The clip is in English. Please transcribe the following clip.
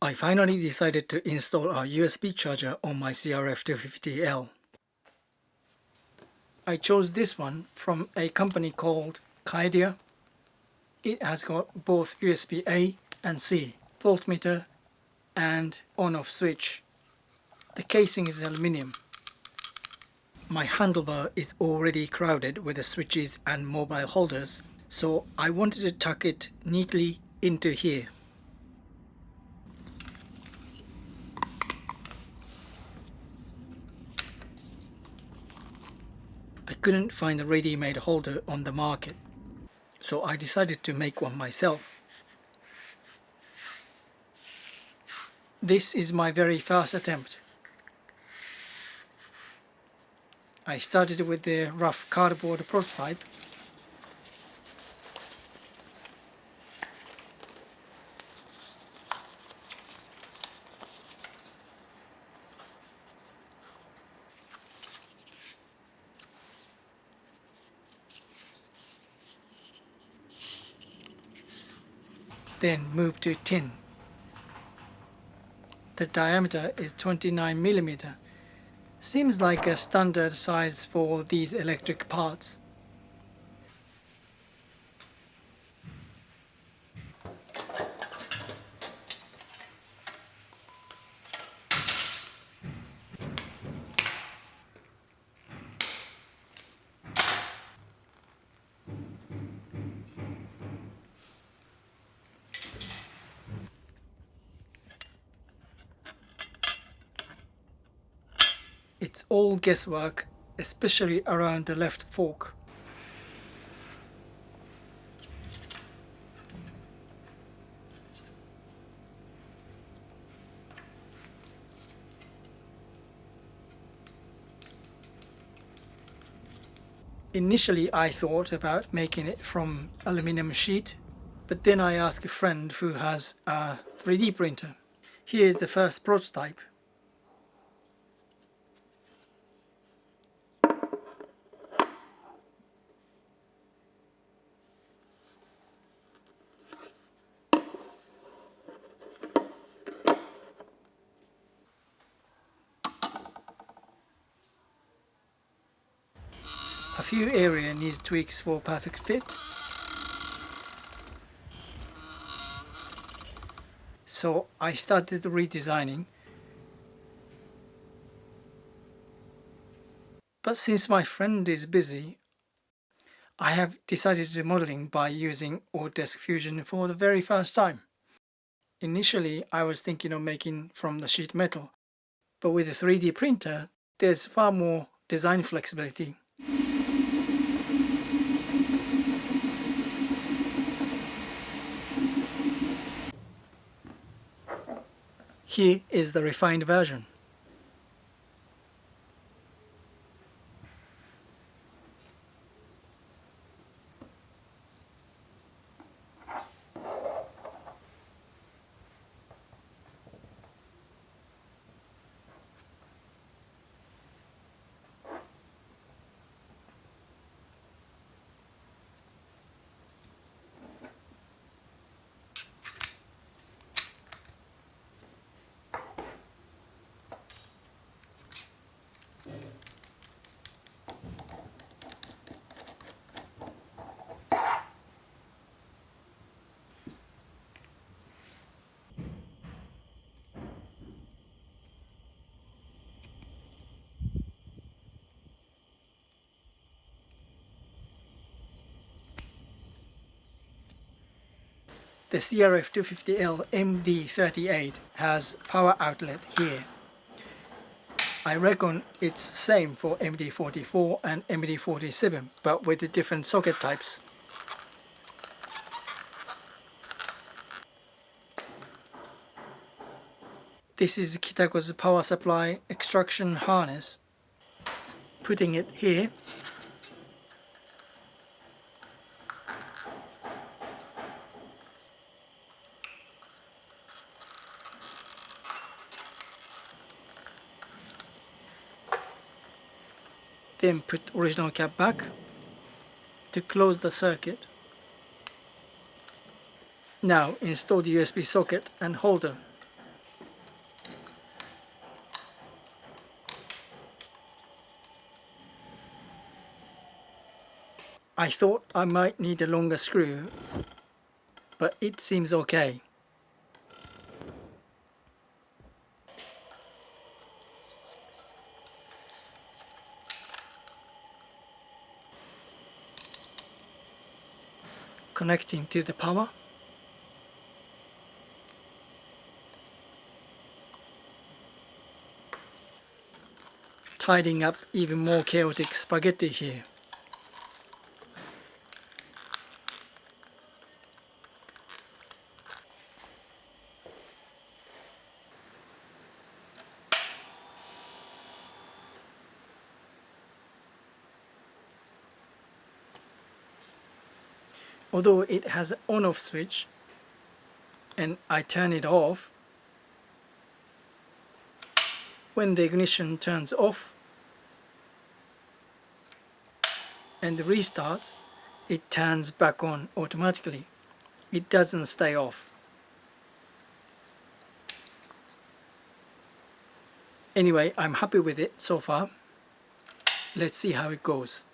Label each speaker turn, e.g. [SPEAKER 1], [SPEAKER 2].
[SPEAKER 1] I finally decided to install a USB charger on my CRF250L. I chose this one from a company called Kaedear. It has got both USB-A and C, voltmeter and on-off switch. The casing is aluminium. My handlebar is already crowded with the switches and mobile holders, so I wanted to tuck it neatly into here. I couldn't find a ready-made holder on the market, so I decided to make one myself. This is my very first attempt. I started with the rough cardboard prototype. Then moved to tin. The diameter is 29 mm. Seems like a standard size for these electric parts. It's all guesswork, especially around the left fork. Initially I thought about making it from aluminum sheet, but then I asked a friend who has a 3D printer. Here's the first prototype. A few area needs tweaks for perfect fit. So I started redesigning. But since my friend is busy, I have decided to do modeling by using Autodesk Fusion for the very first time. Initially I was thinking of making from the sheet metal, but with a 3D printer there's far more design flexibility. Here is the refined version. The CRF250L MD38 has power outlet here. I reckon it's same for MD44 and MD47, but with the different socket types. This is Kitaco's power supply extraction harness. Putting it here. Then put original cap back to close the circuit. Now install the USB socket and holder. I thought I might need a longer screw, but it seems okay. Connecting to the power. Tidying up even more chaotic spaghetti here. Although it has an on-off switch and I turn it off, when the ignition turns off and restarts, it turns back on automatically. It doesn't stay off. Anyway, I'm happy with it so far. Let's see how it goes.